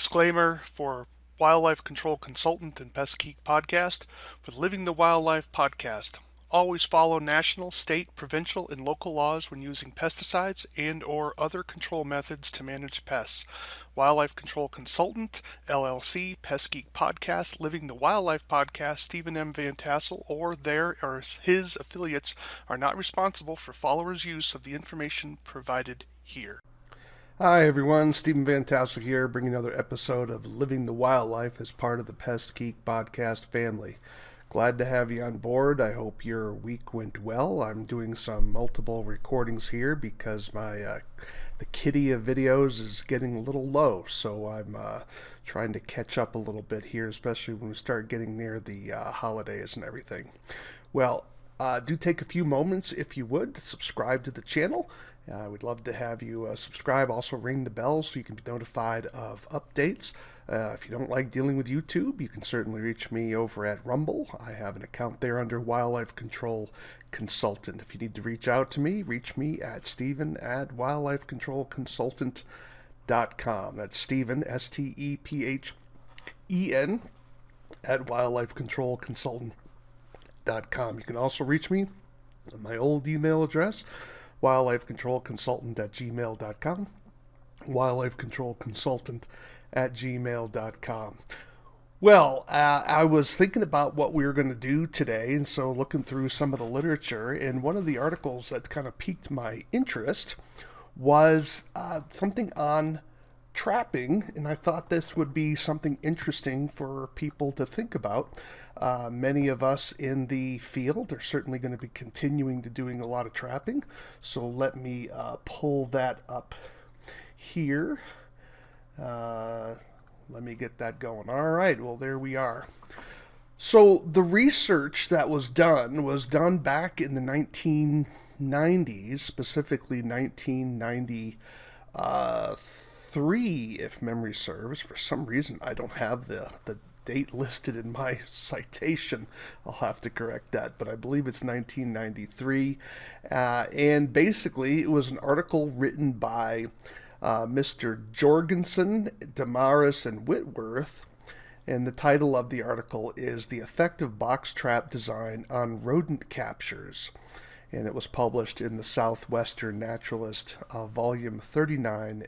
Disclaimer for wildlife control consultant and Pest Keek podcast for the Living the Wildlife podcast. Always follow national, state, provincial, and local laws when using pesticides and or other control methods to manage pests. Wildlife Control Consultant, LLC, Pest Keek Podcast, Living the Wildlife Podcast, Stephen M. Vantassel, or their or his affiliates are not responsible for followers' use of the information provided here. Hi everyone, Stephen Vantassel here, bringing another episode of Living the Wildlife as part of the Pest Keek podcast family. Glad to have you on board. I hope your week went well. I'm doing some multiple recordings here because my the kitty of videos is getting a little low, so I'm trying to catch up a little bit here, especially when we start getting near the holidays and everything. Well, do take a few moments, if you would, to subscribe to the channel. We'd love to have you subscribe. Also ring the bell so you can be notified of updates. If you don't like dealing with YouTube, you can certainly reach me over at Rumble. I have an account there under Wildlife Control Consultant. If you need to reach out to me, reach me at Stephen@wildlifecontrolconsultant.com. That's Stephen, Stephen, at wildlifecontrolconsultant.com. You can also reach me on my old email address, wildlifecontrolconsultant@gmail.com, wildlifecontrolconsultant@gmail.com. Well, I was thinking about what we were going to do today, and so looking through some of the literature, and one of the articles that kind of piqued my interest was something on trapping, and I thought this would be something interesting for people to think about. Many of us in the field are certainly going to be continuing to doing a lot of trapping, so let me pull that up here. Let me get that going. All right, well, there we are. So the research that was done back in the 1990s, specifically 1993, if memory serves. For some reason, I don't have the date listed in my citation. I'll have to correct that, but I believe it's 1993. And basically, it was an article written by Mr. Jorgenson, Dearis, and Whitworth, and the title of the article is The Effective Box Trap Design on Rodent Captures, and it was published in the Southwestern Naturalist, Volume 39,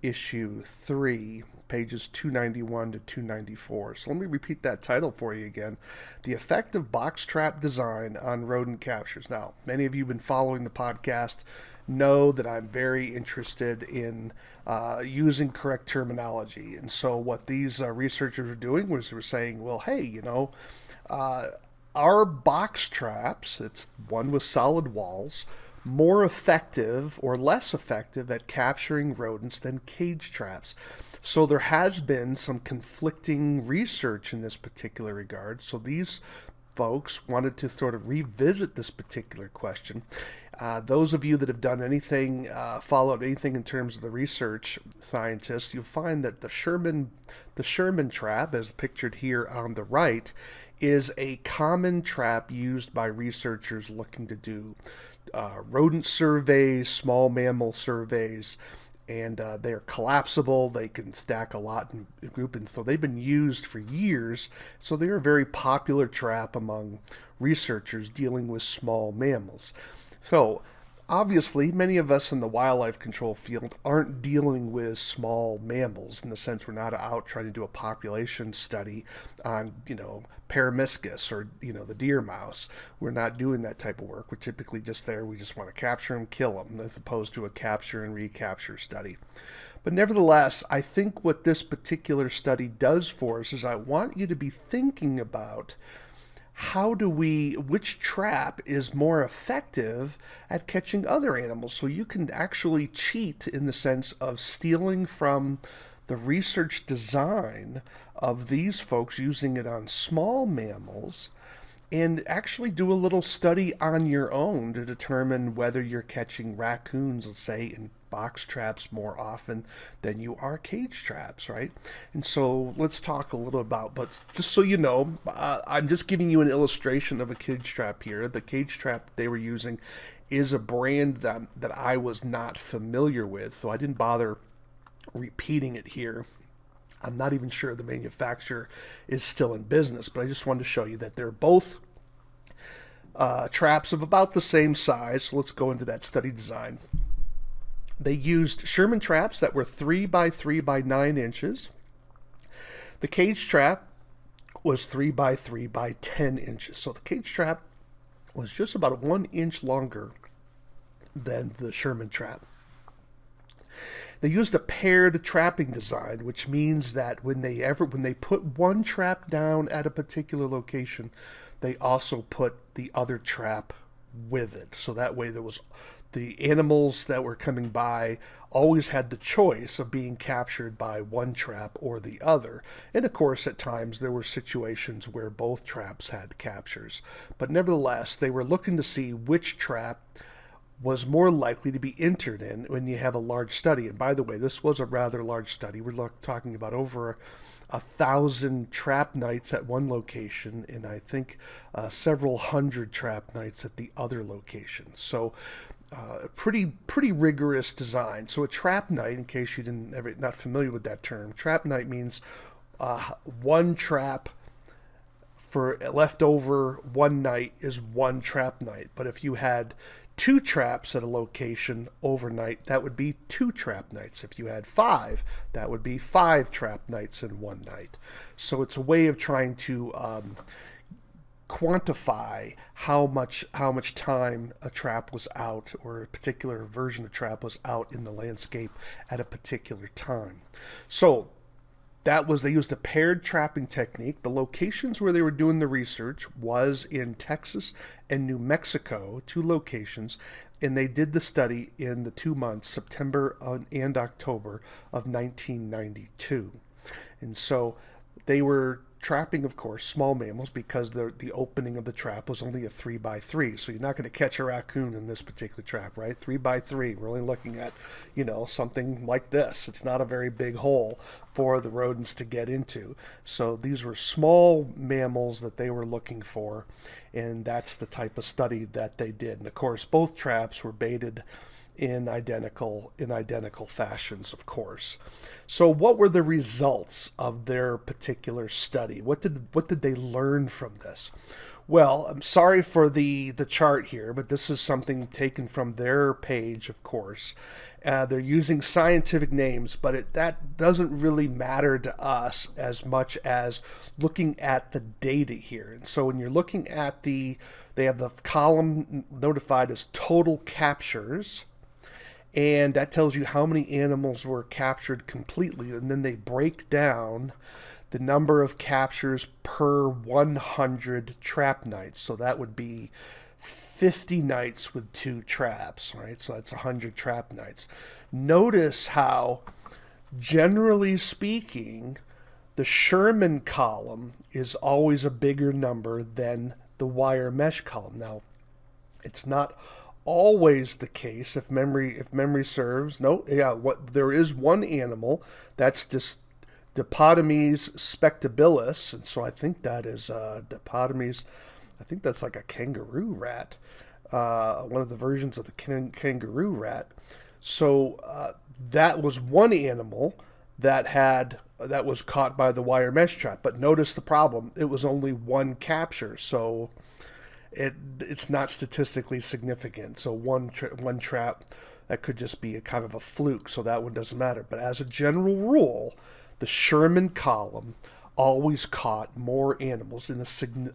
Issue 3, pages 291 to 294. So let me repeat that title for you again. The Effective Box Trap Design on Rodent Captures. Now, many of you have been following the podcast know that I'm very interested in using correct terminology. And so what these researchers were doing was they were saying, well, hey, are box traps, it's one with solid walls, more effective or less effective at capturing rodents than cage traps? So there has been some conflicting research in this particular regard. So these folks wanted to sort of revisit this particular question. Those of you that have done anything, followed anything in terms of the research scientists, you'll find that the Sherman trap, as pictured here on the right, is a common trap used by researchers looking to do rodent surveys, small mammal surveys, and they're collapsible. They can stack a lot in group, and so they've been used for years. So they're a very popular trap among researchers dealing with small mammals. So obviously, many of us in the wildlife control field aren't dealing with small mammals in the sense we're not out trying to do a population study on, Paramiscus or, the deer mouse. We're not doing that type of work. We're typically just there. We just want to capture them, kill them, as opposed to a capture and recapture study. But nevertheless, I think what this particular study does for us is I want you to be thinking about which trap is more effective at catching other animals, so you can actually cheat in the sense of stealing from the research design of these folks, using it on small mammals, and actually do a little study on your own to determine whether you're catching raccoons, let's say, in box traps more often than you are cage traps, right? And so let's talk a little about, but just so you know, I'm just giving you an illustration of a cage trap here. The cage trap they were using is a brand that I was not familiar with, so I didn't bother repeating it here. I'm not even sure the manufacturer is still in business, but I just wanted to show you that they're both traps of about the same size. So let's go into that study design. They used Sherman traps that were 3 by 3 by 9 inches. The cage trap was 3 by 3 by 10 inches. So the cage trap was just about 1 inch longer than the Sherman trap. They used a paired trapping design, which means that when they put one trap down at a particular location, they also put the other trap with it. So that way the animals that were coming by always had the choice of being captured by one trap or the other. And of course, at times there were situations where both traps had captures. But nevertheless, they were looking to see which trap was more likely to be entered in when you have a large study. And by the way, this was a rather large study. We're talking about over 1,000 trap nights at one location, and I think several hundred trap nights at the other location. So pretty rigorous design. So a trap night, in case you not familiar with that term, trap night means one trap for left over one night is one trap night. But if you had 2 traps at a location overnight, that would be 2 trap nights. If you had 5, that would be 5 trap nights in one night. So it's a way of trying to quantify how much time a trap was out, or a particular version of trap was out in the landscape at a particular time. So they used a paired trapping technique. The locations where they were doing the research was in Texas and New Mexico, 2 locations, and they did the study in the 2 months, September and October of 1992. And so they were trapping, of course, small mammals, because the opening of the trap was only a 3 by 3. So you're not going to catch a raccoon in this particular trap, right? 3 by 3. We're only looking at, something like this. It's not a very big hole for the rodents to get into. So these were small mammals that they were looking for, and that's the type of study that they did. And of course, both traps were baited in identical fashions, of course. So what were the results of their particular study? What did they learn from this? Well, I'm sorry for the chart here, but this is something taken from their page, of course. They're using scientific names, but that doesn't really matter to us as much as looking at the data here. And so when you're looking at they have the column notified as total captures, and that tells you how many animals were captured completely, and then they break down the number of captures per 100 trap nights. So that would be 50 nights with 2 traps, right? So that's 100 trap nights. Notice how, generally speaking, the Sherman column is always a bigger number than the wire mesh column. Now, it's not always the case if memory serves. There is one animal that's just Dipodomys spectabilis, and so I think that is Dipodomys. I think that's like a kangaroo rat, one of the versions of the kangaroo rat. So that was one animal that was caught by the wire mesh trap. But notice the problem: it was only one capture, so it's not statistically significant. So one trap, that could just be a kind of a fluke, so that one doesn't matter. But as a general rule, the Sherman column always caught more animals,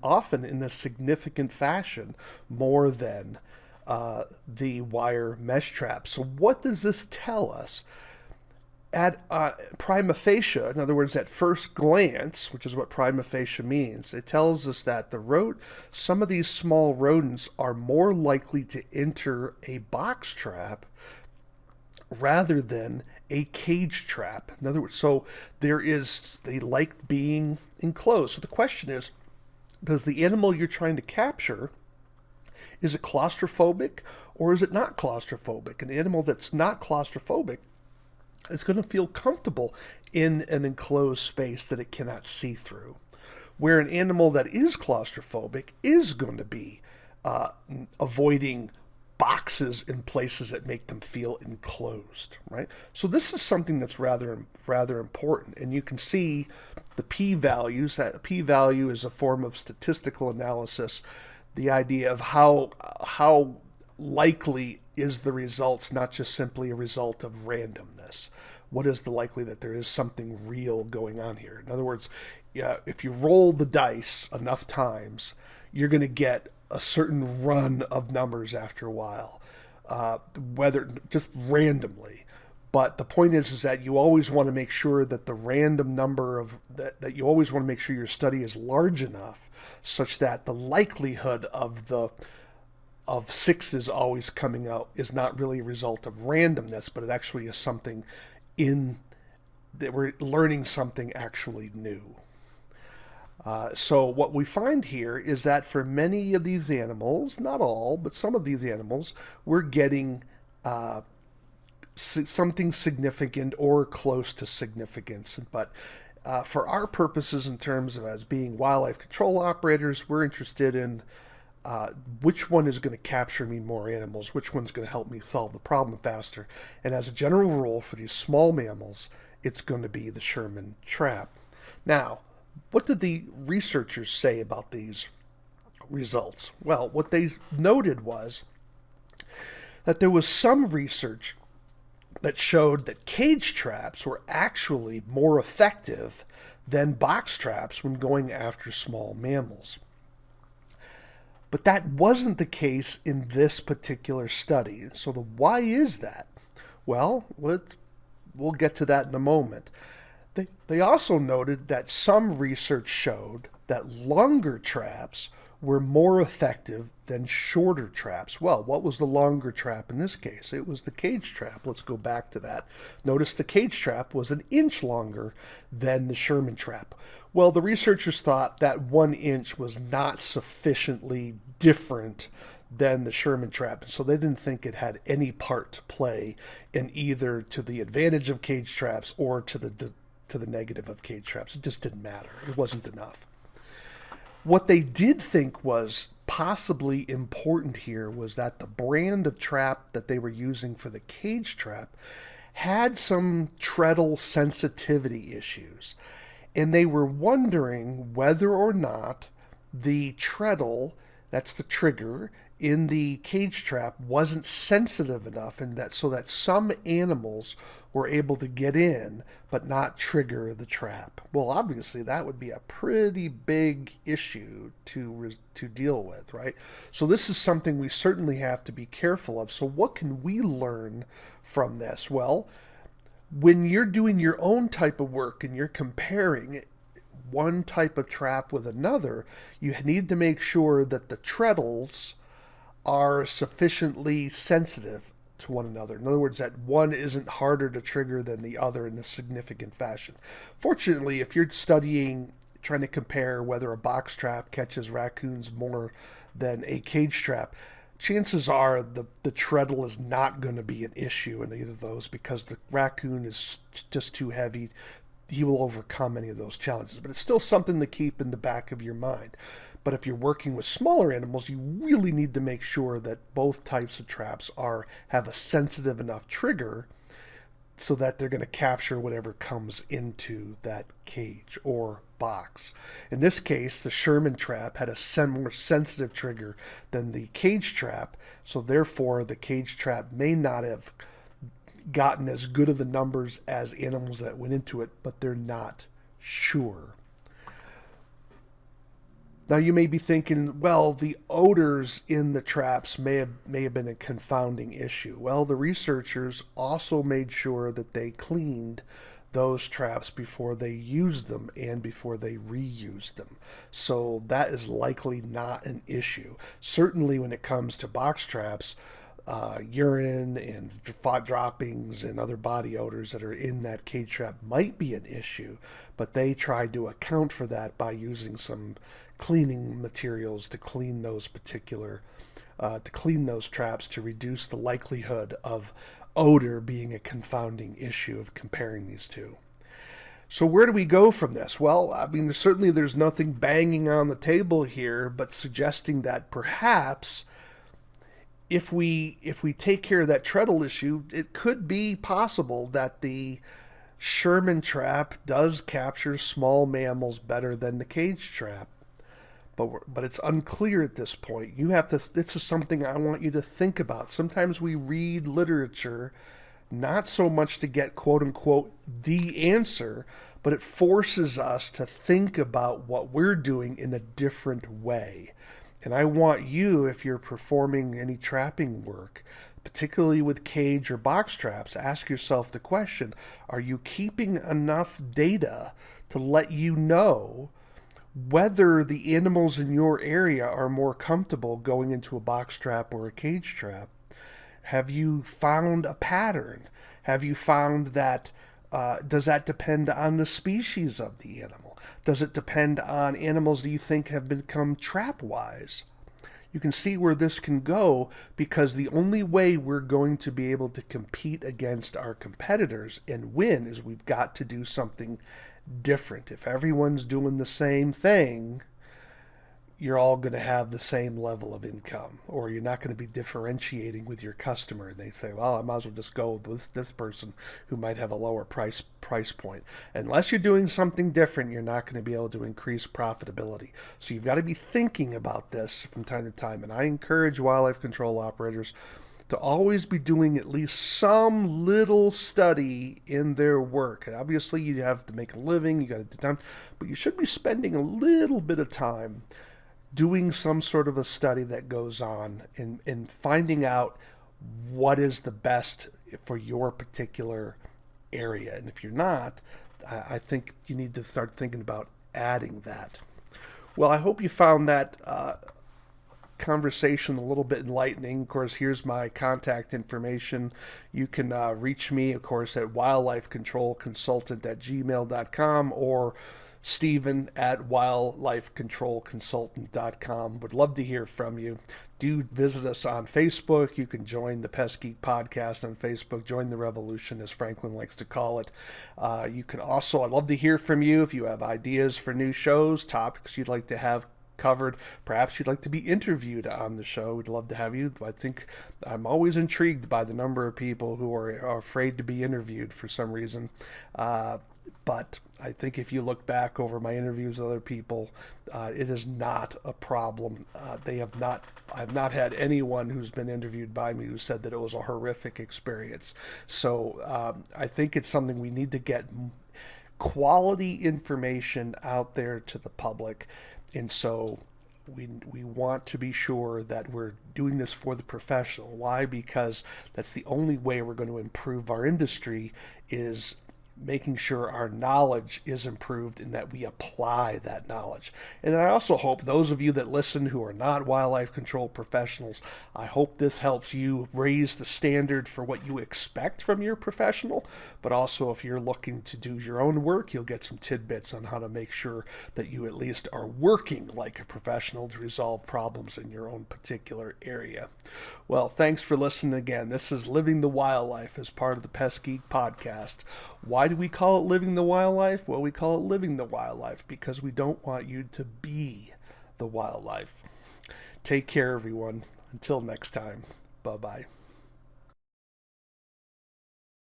often in a significant fashion, more than the wire mesh trap. So what does this tell us? At prima facie, in other words, at first glance, which is what prima facie means, it tells us that some of these small rodents are more likely to enter a box trap rather than a cage trap. In other words, so they like being enclosed. So the question is, does the animal you're trying to capture, is it claustrophobic or is it not claustrophobic? An animal that's not claustrophobic is going to feel comfortable in an enclosed space that it cannot see through, where an animal that is claustrophobic is going to be avoiding boxes in places that make them feel enclosed, right? So this is something that's rather important, and you can see the p-values. That p-value is a form of statistical analysis, the idea of how likely is the results, not just simply a result of randomness. What is the likely that there is something real going on here? In other words, if you roll the dice enough times, you're going to get a certain run of numbers after a while, whether just randomly. But the point is that you always want to make sure that the random number of that you always want to make sure your study is large enough such that the likelihood of sixes always coming out is not really a result of randomness, but it actually is something in that we're learning something actually new. So what we find here is that for many of these animals, not all, but some of these animals, we're getting something significant or close to significance. But for our purposes in terms of as being wildlife control operators, we're interested in which one is going to capture me more animals, which one's going to help me solve the problem faster. And as a general rule for these small mammals, it's going to be the Sherman trap. Now, what did the researchers say about these results? Well, what they noted was that there was some research that showed that cage traps were actually more effective than box traps when going after small mammals. But that wasn't the case in this particular study. So why is that? Well, we'll get to that in a moment. They also noted that some research showed that longer traps were more effective than shorter traps. Well, what was the longer trap in this case? It was the cage trap. Let's go back to that. Notice the cage trap was 1 inch longer than the Sherman trap. Well, the researchers thought that 1 inch was not sufficiently different than the Sherman trap, so they didn't think it had any part to play in either to the advantage of cage traps or to the negative of cage traps. It just didn't matter. It wasn't enough. What they did think was possibly important here was that the brand of trap that they were using for the cage trap had some treadle sensitivity issues. And they were wondering whether or not the treadle, that's the trigger, in the cage trap wasn't sensitive enough, and that so that some animals were able to get in but not trigger the trap. Well, obviously that would be a pretty big issue to deal with, right? So this is something we certainly have to be careful of. So what can we learn from this? Well, when you're doing your own type of work and you're comparing one type of trap with another, you need to make sure that the treadles are sufficiently sensitive to one another. In other words, that one isn't harder to trigger than the other in a significant fashion. Fortunately, if you're trying to compare whether a box trap catches raccoons more than a cage trap, chances are the treadle is not going to be an issue in either of those because the raccoon is just too heavy. He will overcome any of those challenges, but it's still something to keep in the back of your mind. But if you're working with smaller animals, you really need to make sure that both types of traps have a sensitive enough trigger so that they're going to capture whatever comes into that cage or box. In this case, the Sherman trap had a more sensitive trigger than the cage trap, so therefore the cage trap may not have gotten as good of the numbers as animals that went into it, but they're not sure. Now you may be thinking, well, the odors in the traps may have been a confounding issue. Well, the researchers also made sure that they cleaned those traps before they used them and before they reused them. So that is likely not an issue. Certainly when it comes to box traps, urine and droppings and other body odors that are in that cage trap might be an issue, but they tried to account for that by using some cleaning materials to clean those traps to reduce the likelihood of odor being a confounding issue of comparing these two. So where do we go from this? Well, I mean, certainly there's nothing banging on the table here, but suggesting that perhaps if we take care of that treadle issue, it could be possible that the Sherman trap does capture small mammals better than the cage trap. But it's unclear at this point. You have to. This is something I want you to think about. Sometimes we read literature not so much to get quote unquote the answer, but it forces us to think about what we're doing in a different way. And I want you, if you're performing any trapping work, particularly with cage or box traps, ask yourself the question, are you keeping enough data to let you know whether the animals in your area are more comfortable going into a box trap or a cage trap? Have you found a pattern? Have you found that, does that depend on the species of the animal? Does it depend on animals that you think have become trap-wise? You can see where this can go, because the only way we're going to be able to compete against our competitors and win is we've got to do something different. If everyone's doing the same thing, you're all going to have the same level of income, or you're not going to be differentiating with your customer. And they say, well, I might as well just go with this person who might have a lower price point. Unless you're doing something different, you're not going to be able to increase profitability. So you've got to be thinking about this from time to time. And I encourage wildlife control operators to always be doing at least some little study in their work. And obviously you have to make a living, you got to do time, but you should be spending a little bit of time doing some sort of a study that goes on and finding out what is the best for your particular area. And if you're not, I think you need to start thinking about adding that. Well, I hope you found that conversation a little bit enlightening. Of course, here's my contact information. You can reach me, of course, at wildlifecontrolconsultant@gmail.com or Stephen@wildlifecontrolconsultant.com. Would love to hear from you. Do visit us on Facebook. You can join the Pest Keek podcast on Facebook. Join the revolution, as Franklin likes to call it. You can also, I'd love to hear from you if you have ideas for new shows, topics you'd like to have covered. Perhaps you'd like to be interviewed on the show. We'd love to have you. I think I'm always intrigued by the number of people who are afraid to be interviewed for some reason. But I think if you look back over my interviews with other people, it is not a problem. I've not had anyone who's been interviewed by me who said that it was a horrific experience. So I think it's something we need to get quality information out there to the public. And so we want to be sure that we're doing this for the professional. Why? Because that's the only way we're going to improve our industry, is making sure our knowledge is improved and that we apply that knowledge. And then I also hope those of you that listen who are not wildlife control professionals, I hope this helps you raise the standard for what you expect from your professional. But also, if you're looking to do your own work, you'll get some tidbits on how to make sure that you at least are working like a professional to resolve problems in your own particular area. Well, thanks for listening again. This is Living the Wildlife as part of the Pest Keek podcast. Why do we call it Living the Wildlife? Well, we call it Living the Wildlife because we don't want you to be the wildlife. Take care, everyone. Until next time, bye-bye.